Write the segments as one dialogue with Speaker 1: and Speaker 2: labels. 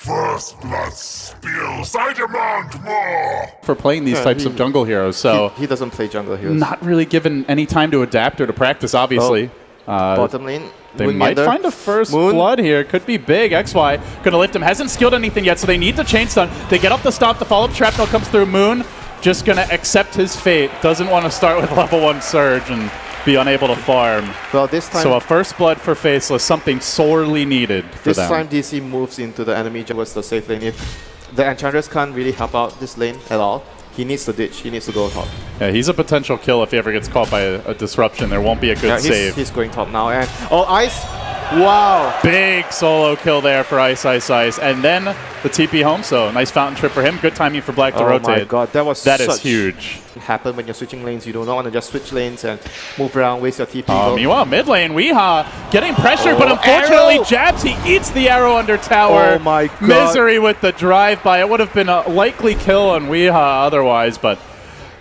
Speaker 1: First blood spills. I demand more.
Speaker 2: For playing these types of jungle heroes, so
Speaker 3: he doesn't play jungle heroes.
Speaker 2: Not really given any time to adapt or to practice, obviously.
Speaker 3: Bottom lane.
Speaker 2: They might find a first blood here. Could be big. XY gonna lift him. Hasn't skilled anything yet, so they need to chain stun. They get off the stop. The follow-up shrapnel comes through. Moon just gonna accept his fate. Doesn't want to start with level 1 Surge and be unable to farm.
Speaker 3: Well, this time...
Speaker 2: So a first blood for Faceless, something sorely needed for them.
Speaker 3: This time DC moves into the enemy towards the safe lane. If the Enchantress can't really help out this lane at all, he needs to ditch. He needs to go top.
Speaker 2: Yeah, he's a potential kill if he ever gets caught by a disruption. There won't be a good save.
Speaker 3: He's going top now. And Ice! Wow!
Speaker 2: Big solo kill there for iceiceice. And then the TP home, so nice fountain trip for him. Good timing for Black to rotate.
Speaker 3: Oh my god, that is
Speaker 2: huge.
Speaker 3: Happen when you're switching lanes. You do not want to just switch lanes and move around, waste your TP.
Speaker 2: Meanwhile, mid lane, Weeha getting pressured, but unfortunately, Jabz, he eats the arrow under tower.
Speaker 3: Oh my god.
Speaker 2: Misery with the drive-by. It would have been a likely kill on Weeha otherwise, but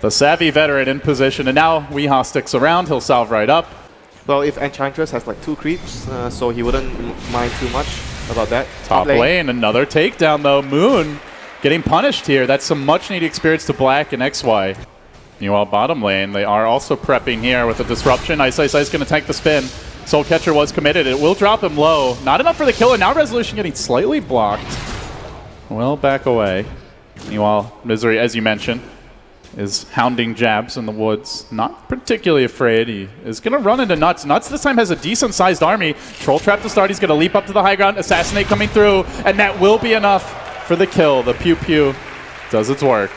Speaker 2: the savvy veteran in position, and now Weeha sticks around. He'll salve right up.
Speaker 3: Well, if Enchantress has like 2 creeps, so he wouldn't mind too much about that.
Speaker 2: Top lane, another takedown though. Moon getting punished here. That's some much-needed experience to Black and XY. Meanwhile, bottom lane, they are also prepping here with a disruption. iceiceice is going to tank the spin. Soul Catcher was committed. It will drop him low. Not enough for the kill, and now Resolution getting slightly blocked. Well, back away. Meanwhile, Misery, as you mentioned, is hounding Jabz in the woods. Not particularly afraid. He is going to run into Nutz. Nutz this time has a decent-sized army. Troll Trap to start. He's going to leap up to the high ground. Assassinate coming through, and that will be enough for the kill. The Pew Pew does its work.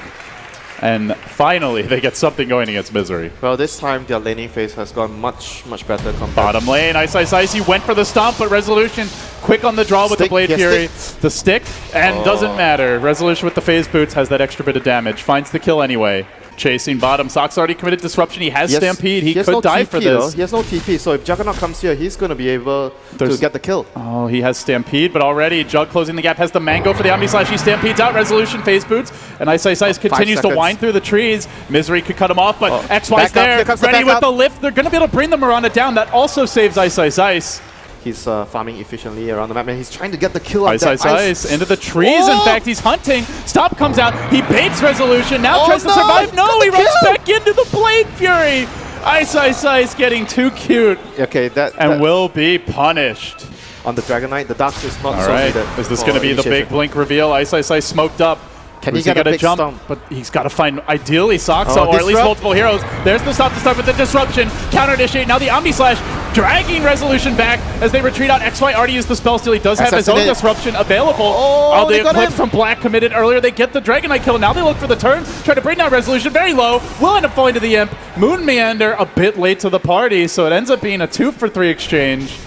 Speaker 2: And finally, they get something going against Misery.
Speaker 3: Well, this time their laning phase has gone much, much better compared.
Speaker 2: Bottom lane, iceiceice, he went for the stomp, but Resolution quick on the draw with the Blade Fury. The stick, and doesn't matter. Resolution with the phase boots has that extra bit of damage. Finds the kill anyway. Chasing bottom. Saksa already committed disruption. He has Stampede. He could die for this.
Speaker 3: He has no TP, so if Juggernaut comes here, he's going to be able to get the kill.
Speaker 2: Oh, he has Stampede, but already Jug closing the gap. Has the Mango for the Omni Slash. He Stampedes out. Resolution phase boots. And iceiceice continues to wind through the trees. Misery could cut him off, but XY's there. Ready with the lift. They're going to be able to bring the Miranda down. That also saves iceiceice.
Speaker 3: He's farming efficiently around the map, and he's trying to get the kill on that
Speaker 2: ice. Into the trees, in fact, he's hunting. Stop comes out, he baits Resolution, now tries to survive. No, he runs back into the Blade Fury. Iceiceice getting too cute.
Speaker 3: Okay,
Speaker 2: and will be punished.
Speaker 3: On the Dragon Knight, the Dark is not
Speaker 2: so needed. Is this going to be the big blink reveal? Iceiceice smoked up.
Speaker 3: Can he get a big
Speaker 2: jump?
Speaker 3: stomp?
Speaker 2: But he's got to find, ideally, Saksa, or at least multiple heroes. There's the stop to start with the disruption. Counter initiate. Now the Omni Slash dragging Resolution back as they retreat out. XY already used the spell steal. He does have his own disruption available. The Eclipse from Black committed earlier. They get the Dragon Knight kill. Now they look for the turn. Try to bring down Resolution. Very low. Will end up falling to the Imp. Moon Meander a bit late to the party, so it ends up being a 2-for-3 exchange.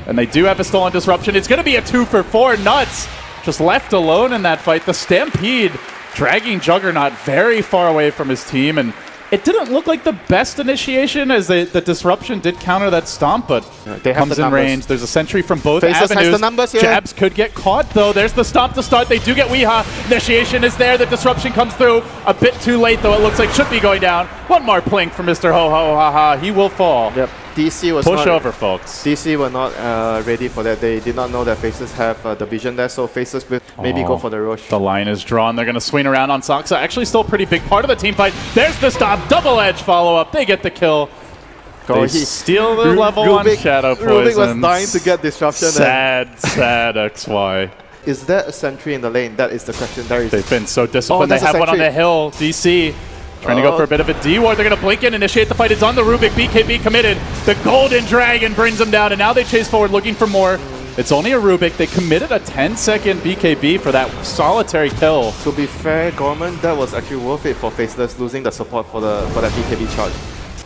Speaker 2: And they do have a stolen disruption. It's going to be a 2-for-4. Nutz just left alone in that fight. The Stampede dragging Juggernaut very far away from his team, and it didn't look like the best initiation as the disruption did counter that stomp, but comes in range. There's a sentry from both avenues. Jabz could get caught, though. There's the stomp to start. They do get Weeha. Initiation is there. The disruption comes through. A bit too late, though. It looks like should be going down. One more plink for Mr. Ho-Ho-Ha-Ha. He will fall.
Speaker 3: Yep. DC was
Speaker 2: push over, folks.
Speaker 3: DC were not ready for that. They did not know that Faceless have the vision there, so Faceless will maybe go for the rush.
Speaker 2: The line is drawn. They're going to swing around on Saksa. Actually, still a pretty big part of the team fight. There's the stop. Double edge follow-up. They get the kill. They steal the level 1 Shadow Poison.
Speaker 3: Rubik was dying to get disruption.
Speaker 2: Sad XY.
Speaker 3: Is there a sentry in the lane? That is the question.
Speaker 2: They've been so disciplined. They have one on the hill. DC. Trying to go for a bit of a D-ward. They're going to blink in, initiate the fight. It's on the Rubik. BKB committed. The Golden Dragon brings them down, and now they chase forward looking for more. It's only a Rubik. They committed a 10-second BKB for that solitary kill.
Speaker 3: To be fair, Gorman, that was actually worth it for Faceless losing the support for that BKB charge.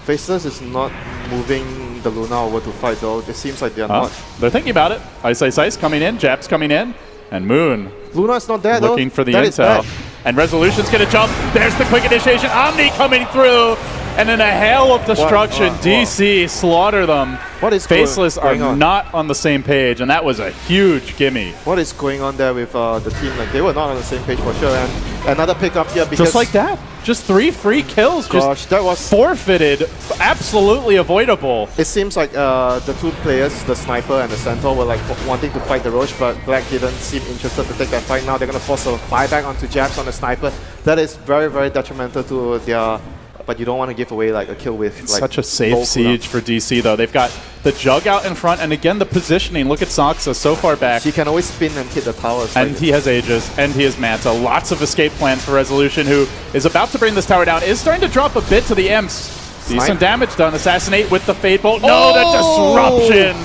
Speaker 3: Faceless is not moving the Luna over to fight, though. It seems like they're not.
Speaker 2: They're thinking about it. Iceiceice coming in. Jabz coming in. And Moon.
Speaker 3: Luna's not there,
Speaker 2: looking for the intel. And Resolution's going to jump. There's the quick initiation. Omni coming through. And in a hail of destruction, DC slaughter them. Faceless are not on the same page, and that was a huge gimme.
Speaker 3: What is going on there with the team? Like, they were not on the same page for sure. And another pickup here because...
Speaker 2: Just like that. Just 3 free kills.
Speaker 3: Gosh,
Speaker 2: just
Speaker 3: that was
Speaker 2: forfeited. Absolutely avoidable.
Speaker 3: It seems like the two players, the Sniper and the Centaur, were like wanting to fight the Roche, but Black didn't seem interested to take that fight. Now they're going to force a buyback onto Jabz on the Sniper. That is very, very detrimental to their... But you don't want to give away like a kill with like
Speaker 2: such a safe siege for DC though. They've got the Jug out in front, and again the positioning. Look at Saksa so far back.
Speaker 3: He can always spin and hit the towers.
Speaker 2: And he has Aegis, and he has Manta. Lots of escape plans for Resolution, who is about to bring this tower down. Is starting to drop a bit to the Imps. Decent damage done. Assassinate with the Fade Bolt. No, the disruption.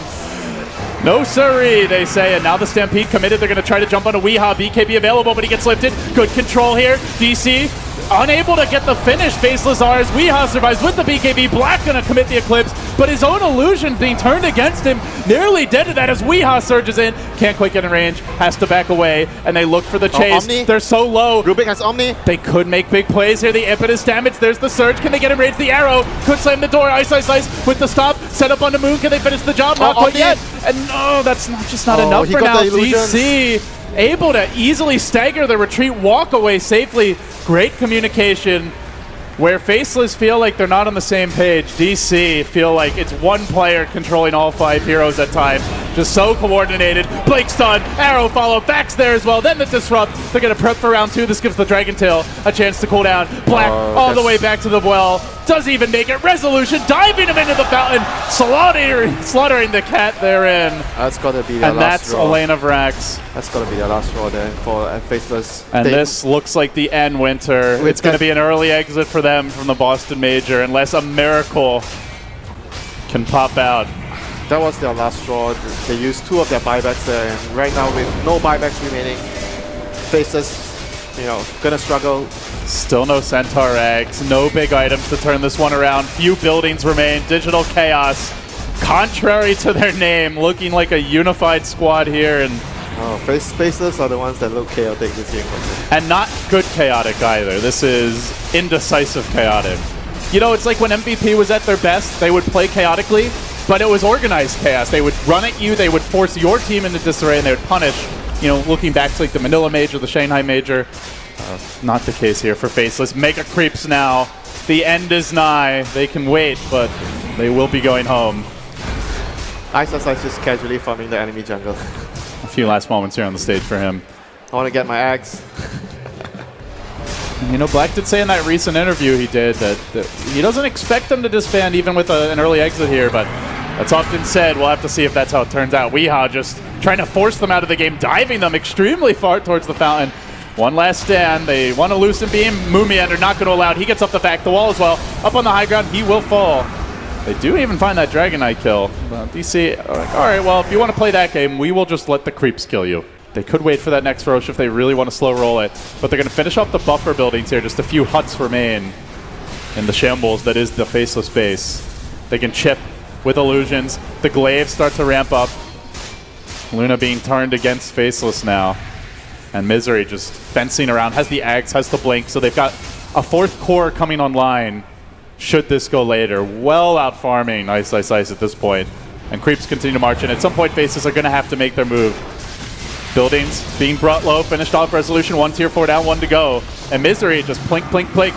Speaker 2: No siree, they say, and now the Stampede committed. They're going to try to jump on a Weehaw. BKB available, but he gets lifted. Good control here. DC unable to get the finish. Faceless R's. Weehaw survives with the BKB. Black going to commit the Eclipse, but his own illusion being turned against him. Nearly dead to that as Weehaw surges in. Can't quite get in range. Has to back away, and they look for the chase. They're so low.
Speaker 3: Rubik has Omni.
Speaker 2: They could make big plays here. The impetus damage. There's the surge. Can they get in range? The arrow could slam the door. Ice with the stop. Set up on the moon. Can they finish the job? Not quite yet. And no, that's just not enough for now. DC able to easily stagger the retreat, walk away safely. Great communication. Where Faceless feel like they're not on the same page, DC feel like it's one player controlling all 5 heroes at time. Just so coordinated. Blake stun, arrow follow, Back's there as well. Then the disrupt. They're going to prep for round 2. This gives the Dragon Tail a chance to cool down. Black all the way back to the well. Does even make it. Resolution diving him into the fountain. Slaughtering the cat therein.
Speaker 3: That's got to be the
Speaker 2: and
Speaker 3: last
Speaker 2: that's
Speaker 3: draw.
Speaker 2: Elena Vrax.
Speaker 3: That's got to be the last draw there for Faceless.
Speaker 2: And this looks like the end, Winter. It's going to be an early exit for them from the Boston Major unless a miracle can pop out.
Speaker 3: That was their last draw. They used 2 of their buybacks there, and right now with no buybacks remaining, Faceless, gonna struggle.
Speaker 2: Still no Centaur eggs, no big items to turn this one around. Few buildings remain. Digital Chaos, contrary to their name, looking like a unified squad here, and
Speaker 3: Faceless are the ones that look chaotic this year.
Speaker 2: And not good chaotic either. This is indecisive chaotic. It's like when MVP was at their best, they would play chaotically, but it was organized chaos. They would run at you, they would force your team into disarray, and they would punish. Looking back to like the Manila Major, the Shanghai Major. Not the case here for Faceless. Mega creeps now. The end is nigh. They can wait, but they will be going home.
Speaker 3: iceiceice just casually farming the enemy jungle.
Speaker 2: A few last moments here on the stage for him.
Speaker 3: I want to get my axe.
Speaker 2: Black did say in that recent interview he did that he doesn't expect them to disband even with an early exit here, but that's often said. We'll have to see if that's how it turns out. Weehaw just trying to force them out of the game, diving them extremely far towards the fountain. One last stand. They want to loosen beam. Moomiander not going to allow it. He gets up the back, the wall as well. Up on the high ground, he will fall. They do even find that Dragon Knight kill. DC, all right, well, if you want to play that game, we will just let the creeps kill you. They could wait for that next Roche if they really want to slow roll it, but they're going to finish off the buffer buildings here. Just a few huts remain in the shambles that is the Faceless base. They can chip with illusions. The glaives start to ramp up. Luna being turned against Faceless now. And Misery just fencing around, has the Ags, has the Blink, so they've got a 4th core coming online should this go later. Well out farming iceiceice at this point. And creeps continue to march in. At some point, Faces are going to have to make their move. Buildings being brought low, finished off Resolution, 1 tier 4 down, 1 to go. And Misery just plink, plink, plink.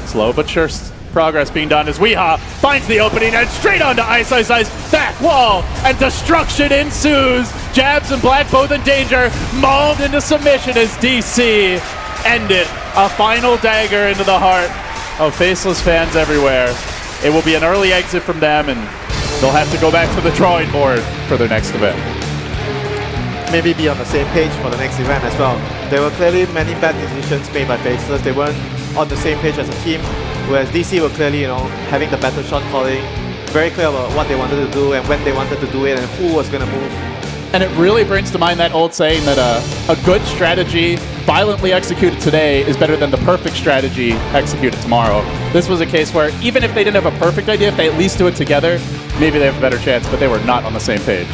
Speaker 2: Slow but sure progress being done as Weehaw finds the opening and straight onto iceiceice. Back wall and destruction ensues. Jabz and Black both in danger. Mauled into submission as DC ended. A final dagger into the heart of Faceless fans everywhere. It will be an early exit from them, and they'll have to go back to the drawing board for their next event.
Speaker 3: Maybe be on the same page for the next event as well. There were clearly many bad decisions made by Faceless. They weren't on the same page as a team, whereas DC were clearly, having the battle shot calling, very clear about what they wanted to do and when they wanted to do it and who was going to move.
Speaker 2: And it really brings to mind that old saying that a good strategy violently executed today is better than the perfect strategy executed tomorrow. This was a case where even if they didn't have a perfect idea, if they at least do it together, maybe they have a better chance, but they were not on the same page.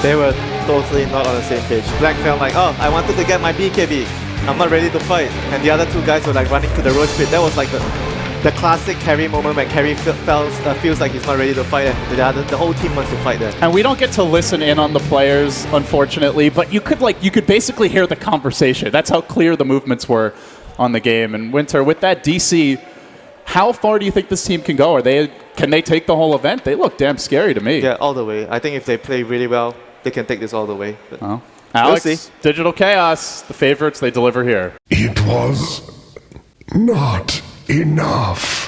Speaker 3: They were totally not on the same page. Black felt like, I wanted to get my BKB. I'm not ready to fight. And the other 2 guys were like running to the Roche pit. That was like the classic Carry moment when Carry feels like he's not ready to fight and the whole team wants to fight there.
Speaker 2: And we don't get to listen in on the players, unfortunately, but you could basically hear the conversation. That's how clear the movements were on the game. And Winter, with that DC, how far do you think this team can go? Can they take the whole event? They look damn scary to me.
Speaker 3: Yeah, all the way. I think if they play really well, they can take this all the way.
Speaker 2: Well, Alex,
Speaker 3: we'll see.
Speaker 2: Digital Chaos, the favorites, they deliver here.
Speaker 1: It was not enough.